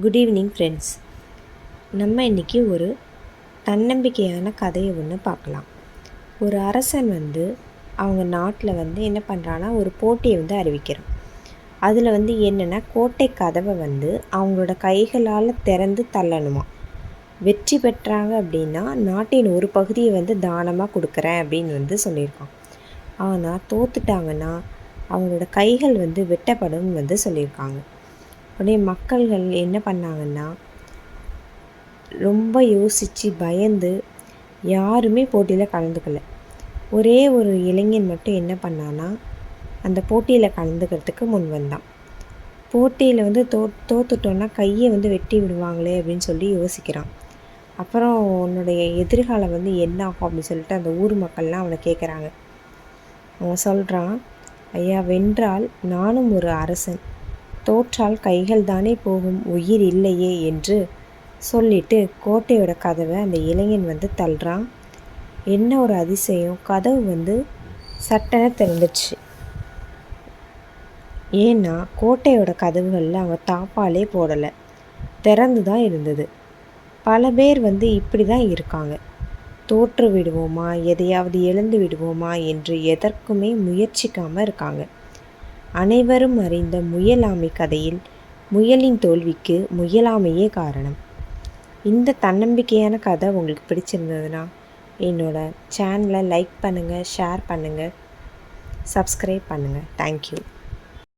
Good evening friends. நம்ம இன்றைக்கி ஒரு தன்னம்பிக்கையான கதையை ஒன்று பார்க்கலாம். ஒரு அரசன் அவங்க நாட்டில் என்ன பண்ணுறான்னா ஒரு போட்டியை அறிவிக்கிறான். அதில் என்னென்னா கோட்டை கதவை அவங்களோட கைகளால் திறந்து தள்ளணுமா. வெற்றி பெற்றாங்க அப்படின்னா நாட்டின் ஒரு பகுதியை தானமாக கொடுக்குறேன் அப்படின்னு சொல்லியிருக்கான். ஆனால் தோத்துட்டாங்கன்னா அவங்களோட கைகள் வெட்டப்படும் சொல்லியிருக்காங்க. உடனே மக்கள்கள் என்ன பண்ணாங்கன்னா ரொம்ப யோசித்து பயந்து யாருமே போட்டியில் கலந்துக்கல. ஒரே ஒரு இளைஞன் மட்டும் என்ன பண்ணான்னா அந்த போட்டியில் கலந்துக்கிறதுக்கு முன் வந்தான். போட்டியில் தோத்துட்டோன்னா கையை வெட்டி விடுவாங்களே அப்படின்னு சொல்லி யோசிக்கிறான். அப்புறம் உன்னுடைய எதிர்காலம் என்ன ஆகும் அப்படின்னு சொல்லிட்டு அந்த ஊர் மக்கள்லாம் அவனை கேட்குறாங்க. அவன் சொல்கிறான், ஐயா, வென்றால் நானும் ஒரு அரசன், தோற்றால் கைகள் தானே போகும், உயிர் இல்லையே என்று சொல்லிட்டு கோட்டையோட கதவை அந்த இளைஞன் தள்ளுறான். என்ன ஒரு அதிசயம், கதவு சட்டென திறந்துச்சு. ஏன்னா கோட்டையோட கதவுகளில் அவங்க தாப்பாலே போடலை, திறந்து தான் இருந்தது. பல பேர் இப்படி தான் இருக்காங்க. தோற்று விடுவோமா, எதையாவது இழந்து விடுவோமா என்று எதற்குமே முயற்சிக்காமல் இருக்காங்க. அனைவரும் அறிந்த முயலாமை கதையில் முயலின் தோல்விக்கு முயலாமையே காரணம். இந்த தன்னம்பிக்கையான கதை உங்களுக்கு பிடிச்சிருந்ததுன்னா என்னோடய சேனலை லைக் பண்ணுங்கள், ஷேர் பண்ணுங்கள், சப்ஸ்கிரைப் பண்ணுங்கள். தேங்க்யூ.